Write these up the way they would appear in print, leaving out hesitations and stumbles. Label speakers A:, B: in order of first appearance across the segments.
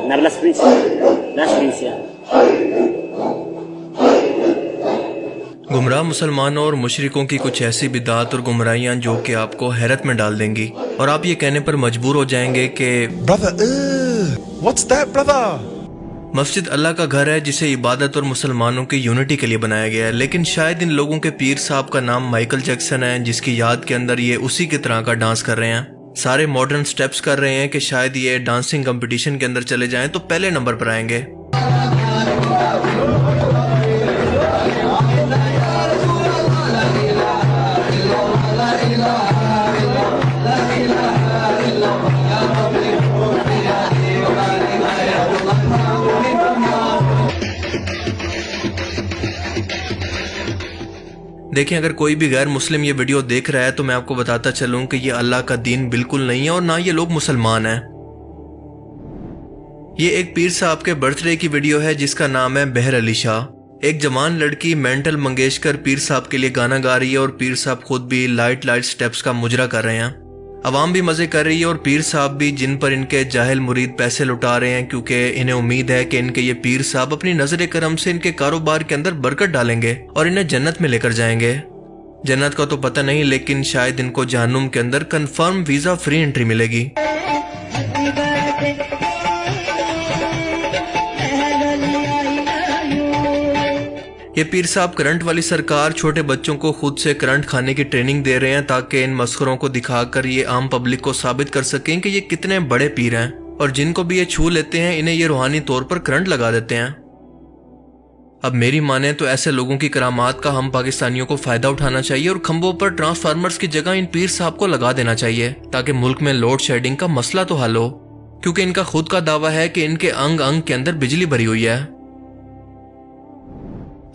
A: Na Las Frisia.
B: गुमराह मुसलमानों और मुशरिकों की कुछ ऐसी बिदात और गुमराहियाँ जो कि आपको हैरत में डाल देंगी और आप ये कहने पर मजबूर हो जाएंगे कि
C: What's that, brother?
B: मस्जिद अल्लाह का घर है जिसे इबादत और मुसलमानों की यूनिटी के लिए बनाया गया है, लेकिन शायद इन लोगों के पीर साहब का नाम माइकल जैक्सन है जिसकी याद के अंदर ये उसी की तरह का डांस कर रहे हैं, सारे मॉडर्न स्टेप्स कर रहे हैं कि शायद ये डांसिंग कंपटीशन के अंदर चले जाएं तो पहले नंबर पर आएंगे। देखिए, अगर कोई भी गैर मुस्लिम ये वीडियो देख रहा है तो मैं आपको बताता चलूं कि ये अल्लाह का दीन बिल्कुल नहीं है और ना ये लोग मुसलमान हैं। ये एक पीर साहब के बर्थडे की वीडियो है जिसका नाम है बहर अली शाह। एक जवान लड़की मेंटल मंगेशकर पीर साहब के लिए गाना गा रही है और पीर साहब खुद भी लाइट स्टेप्स का मुजरा कर रहे हैं। अवाम भी मजे कर रही है और पीर साहब भी, जिन पर इनके जाहिल मुरीद पैसे लुटा रहे हैं क्योंकि इन्हें उम्मीद है कि इनके ये पीर साहब अपनी नजर करम से इनके कारोबार के अंदर बरकत डालेंगे और इन्हें जन्नत में लेकर जाएंगे। जन्नत का तो पता नहीं, लेकिन शायद इनको जहन्नुम के अंदर कंफर्म वीजा फ्री एंट्री मिलेगी। ये पीर साहब करंट वाली सरकार छोटे बच्चों को खुद से करंट खाने की ट्रेनिंग दे रहे हैं ताकि इन मस्खरों को दिखाकर ये आम पब्लिक को साबित कर सकें कि ये कितने बड़े पीर हैं और जिनको भी ये छू लेते हैं इन्हें ये रूहानी तौर पर करंट लगा देते हैं। अब मेरी माने तो ऐसे लोगों की करामात का हम पाकिस्तानियों को फायदा उठाना चाहिए और खंभों पर ट्रांसफार्मर्स की जगह इन पीर साहब को लगा देना चाहिए ताकि मुल्क में लोड शेडिंग का मसला तो हल हो, क्योंकि इनका खुद का दावा है कि इनके अंग अंग के अंदर बिजली भरी हुई है।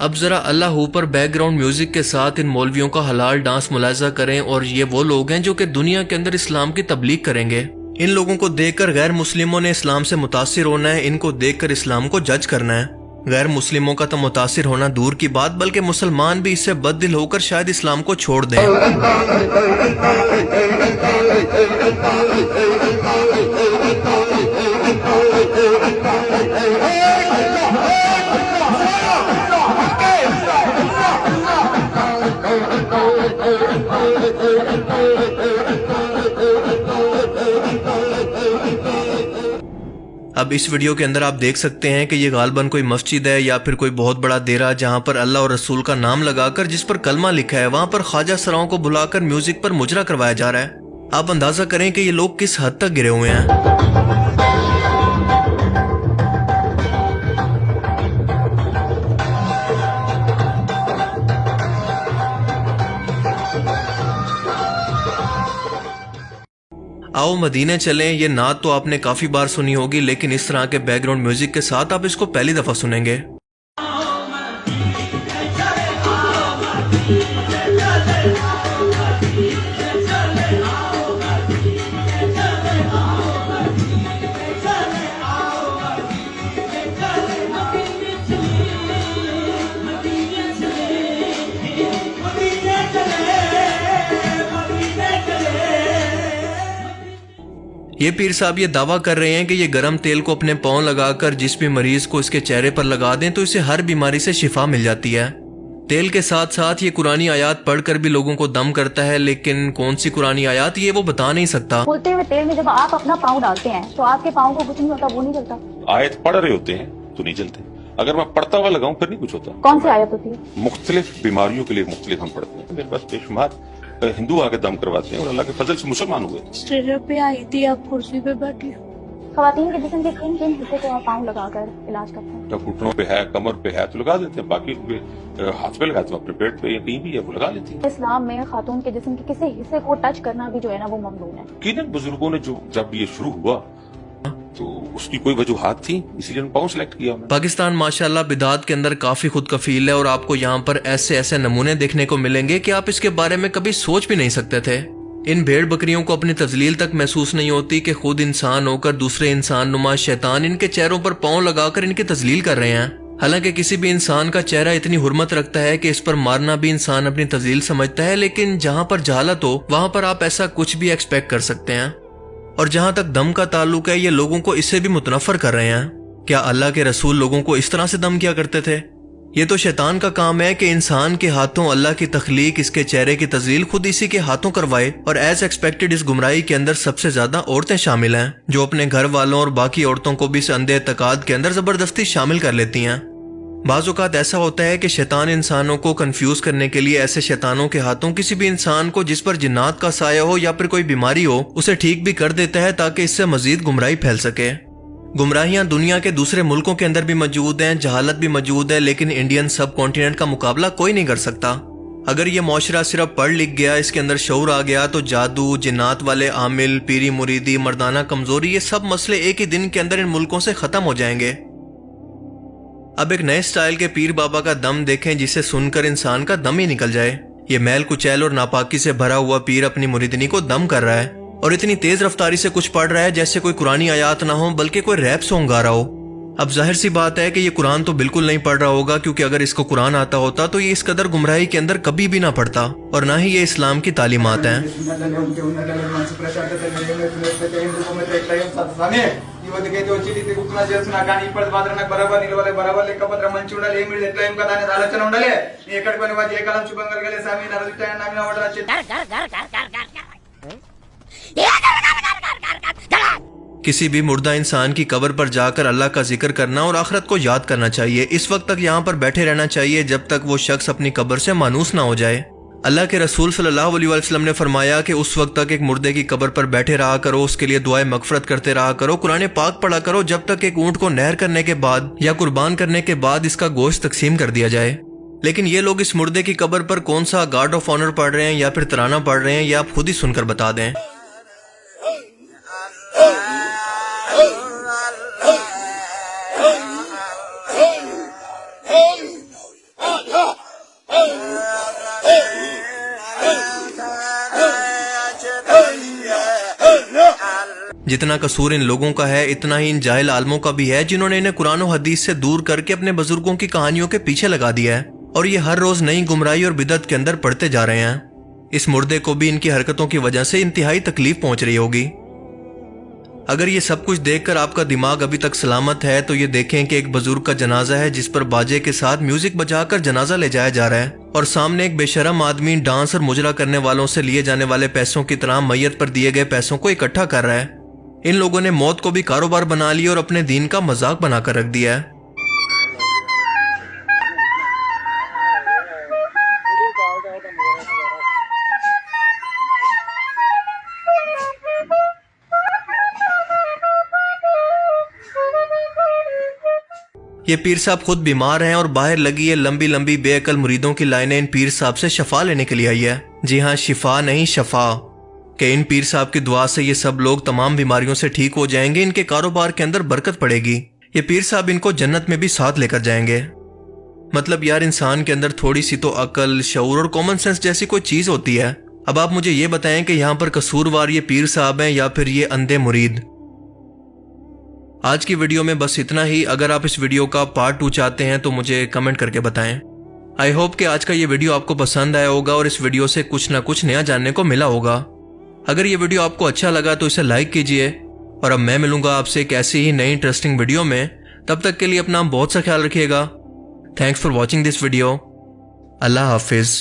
B: अब जरा अल्लाह ऊपर बैकग्राउंड म्यूजिक के साथ इन मौलवियों का हलाल डांस मुलाजा करें और ये वो लोग हैं जो कि दुनिया के अंदर इस्लाम की तबलीग करेंगे। इन लोगों को देखकर गैर मुस्लिमों ने इस्लाम से मुतासिर होना है, इनको देखकर इस्लाम को जज करना है। गैर मुस्लिमों का तो मुतासिर होना दूर की बात, बल्कि मुसलमान भी इससे बददिल होकर शायद इस्लाम को छोड़ दें। अब इस वीडियो के अंदर आप देख सकते हैं कि ये गालबन कोई मस्जिद है या फिर कोई बहुत बड़ा देरा जहां पर अल्लाह और रसूल का नाम लगाकर जिस पर कलमा लिखा है वहां पर ख्वाजा सराओं को बुलाकर म्यूजिक पर मुजरा करवाया जा रहा है। आप अंदाजा करें कि ये लोग किस हद तक गिरे हुए हैं। आओ मदीने चलें, ये नात तो आपने काफी बार सुनी होगी, लेकिन इस तरह के बैकग्राउंड म्यूजिक के साथ आप इसको पहली दफा सुनेंगे। ये पीर साहब ये दावा कर रहे हैं कि ये गरम तेल को अपने पांव लगाकर जिस भी मरीज को इसके चेहरे पर लगा दें तो इसे हर बीमारी से शिफा मिल जाती है। तेल के साथ साथ ये कुरानी आयात पढ़कर भी लोगों को दम करता है, लेकिन कौन सी कुरानी आयात ये वो बता नहीं सकता।
D: बोलते हुए तेल में जब आप अपना पाँव डालते हैं तो आपके पाँव को कुछ नहीं होता, वो नहीं चलता।
E: आयत पढ़ रहे होते हैं तो नहीं चलते, अगर मैं पढ़ता हुआ लगाऊं फिर नहीं कुछ होता।
D: कौन सी आयत होती है?
E: मुख्तलिफ बीमारियों के लिए मुख्तलिफ हम पढ़ते हैं। मेरे पास बेशुमार हिंदू आके दम करवाते हैं और अल्लाह के फजल से मुसलमान हुए।
F: स्टेजर पे आई थी, आप कुर्सी पे बैठी।
D: खवातीन के जिस्म के किन किन हिस्से को आप पाँव लगाकर इलाज करते हैं?
E: जब घुटनों पे है, कमर पे है तो लगा देते हैं, बाकी हाथ पे लगाते हैं, अपने पेट पे या कहीं भी है वो लगा लेती है।
D: इस्लाम में खातून के जिस्म के किसी हिस्से को टच करना भी जो है ना वो ममनून है।
E: यकीनन बुजुर्गों ने जो जब ये शुरू हुआ तो उसकी कोई वजूहात थी, इसीलिए पाँव सिलेक्ट किया।
B: पाकिस्तान माशाल्लाह बिदात के अंदर काफी खुद कफील है और आपको यहाँ पर ऐसे ऐसे नमूने देखने को मिलेंगे कि आप इसके बारे में कभी सोच भी नहीं सकते थे। इन भेड़ बकरियों को अपनी तजलील तक महसूस नहीं होती कि खुद इंसान होकर दूसरे इंसान नुमा शैतान इनके चेहरों पर पाँव लगाकर इनकी तजलील कर रहे हैं। हालांकि किसी भी इंसान का चेहरा इतनी हुर्मत रखता है कि इस पर मारना भी इंसान अपनी तजलील समझता है, लेकिन जहाँ पर जहालत हो वहाँ पर आप ऐसा कुछ भी एक्सपेक्ट कर सकते हैं। और जहां तक दम का ताल्लुक है, ये लोगों को इससे भी मुतनफर कर रहे हैं। क्या अल्लाह के रसूल लोगों को इस तरह से दम किया करते थे? ये तो शैतान का काम है कि इंसान के हाथों अल्लाह की तख्लीक, इसके चेहरे की तज़लील खुद इसी के हाथों करवाए। और एज एक्सपेक्टेड इस गुमराही के अंदर सबसे ज्यादा औरतें शामिल हैं, जो अपने घर वालों और बाकी औरतों को भी इस अंधे एतकाद के अंदर जबरदस्ती शामिल कर लेती हैं। बाज़ औक़ात ऐसा होता है कि शैतान इंसानों को कंफ्यूज करने के लिए ऐसे शैतानों के हाथों किसी भी इंसान को जिस पर जिन्नात का साया हो या फिर कोई बीमारी हो, उसे ठीक भी कर देता है ताकि इससे मजीद गुमराही फैल सके। गुमराहियां दुनिया के दूसरे मुल्कों के अंदर भी मौजूद हैं, जहालत भी मौजूद है, लेकिन इंडियन सब कॉन्टिनेंट का मुकाबला कोई नहीं कर सकता। अगर ये मुआशरा सिर्फ पढ़ लिख गया, इसके अंदर शऊर आ गया, तो जादू, जिन्नात वाले आमिल, पीरी मुरीदी, मर्दाना कमजोरी, ये सब मसले एक ही दिन के अंदर इन मुल्कों से खत्म हो जाएंगे। अब एक नए स्टाइल के पीर बाबा का दम देखें जिसे सुनकर इंसान का दम ही निकल जाए। ये मैल कुचैल और नापाकी से भरा हुआ पीर अपनी मुरीदनी को दम कर रहा है और इतनी तेज रफ्तारी से कुछ पढ़ रहा है जैसे कोई कुरानी आयात ना हो, बल्कि कोई रैप सॉन्ग गा रहा हो। अब जाहिर सी बात है कि ये कुरान तो बिल्कुल नहीं पढ़ रहा होगा, क्योंकि अगर इसको कुरान आता होता तो ये इस कदर गुमराही के अंदर कभी भी ना पड़ता, और ना ही ये इस्लाम की तालीमात हैं।
G: ಇವತ್ತಿಗೆ ಚಿಟಿ ಗುಪ್ತನ చేస్తున్నా కానీ ఇప్పటి మాత్రం నాకు బరాబర్ నిలవలే బరాబర్ లేకపోతే మంచి ఉండాలి ఏమి ఎట్లా ఏం కదా అనే ఆలోచన ఉండాలి నీ ఎక్కడికి పోయినా వాటి ఏ కాలం శుభం కలగలే స్వామి నరదిట్టాయని నామిన ఆర్డర్ వచ్చి
B: किसी भी मुर्दा इंसान की कब्र पर जाकर अल्लाह का जिक्र करना और आखिरत को याद करना चाहिए। इस वक्त तक यहाँ पर बैठे रहना चाहिए जब तक वो शख्स अपनी कब्र से मानूस ना हो जाए। अल्लाह के रसूल सल्लल्लाहु अलैहि वसल्लम ने फरमाया कि उस वक्त तक एक मुर्दे की कब्र पर बैठे रहा करो, उसके लिए दुआए मगफरत करते रहा करो, कुरान पाक पढ़ा करो, जब तक एक ऊंट को नहर करने के बाद या कुर्बान करने के बाद इसका गोश्त तकसीम कर दिया जाए। लेकिन ये लोग इस मुर्दे की कब्र पर कौन सा गार्ड ऑफ ऑनर पढ़ रहे हैं या फिर तराना पढ़ रहे हैं, या आप खुद ही सुनकर बता दें। जितना कसूर इन लोगों का है, इतना ही इन जाहिल आलमों का भी है, जिन्होंने इन्हें कुरान और हदीस से दूर करके अपने बुजुर्गों की कहानियों के पीछे लगा दिया है, और ये हर रोज नई गुमराही और बिदअत के अंदर पड़ते जा रहे हैं। इस मुर्दे को भी इनकी हरकतों की वजह से इंतहाई तकलीफ पहुंच रही होगी। अगर ये सब कुछ देखकर आपका दिमाग अभी तक सलामत है, तो ये देखें कि एक बुजुर्ग का जनाजा है जिस पर बाजे के साथ म्यूजिक बजाकर जनाजा ले जाया जा रहा है, और सामने एक बेशरम आदमी डांस और मुजरा करने वालों से लिए जाने वाले पैसों की तरह मैयत पर दिए गए पैसों को इकट्ठा कर रहा है। इन लोगों ने मौत को भी कारोबार बना लिया और अपने दीन का मजाक बनाकर रख दिया है। ये पीर साहब खुद बीमार हैं और बाहर लगी ये लंबी लंबी बेअकल मुरीदों की लाइनें इन पीर साहब से शफा लेने के लिए आई है। जी हाँ, शिफा नहीं शफा, कि इन पीर साहब की दुआ से ये सब लोग तमाम बीमारियों से ठीक हो जाएंगे, इनके कारोबार के अंदर बरकत पड़ेगी। ये पीर साहब इनको जन्नत में भी साथ लेकर जाएंगे। मतलब यार, इंसान के अंदर थोड़ी सी तो अकल, शऊर और कॉमन सेंस जैसी कोई चीज होती है। अब आप मुझे ये बताएं कि यहाँ पर कसूरवार ये पीर साहब हैं या फिर ये अंधे मुरीद। आज की वीडियो में बस इतना ही। अगर आप इस वीडियो का पार्ट 2 चाहते हैं तो मुझे कमेंट करके बताएं। आई होप कि आज का ये वीडियो आपको पसंद आया होगा और इस वीडियो से कुछ ना कुछ नया जानने को मिला होगा। अगर ये वीडियो आपको अच्छा लगा तो इसे लाइक कीजिए, और अब मैं मिलूंगा आपसे एक ऐसी ही नई इंटरेस्टिंग वीडियो में। तब तक के लिए अपना बहुत सा ख्याल रखिएगा। Thanks for watching this video. Allah Hafiz.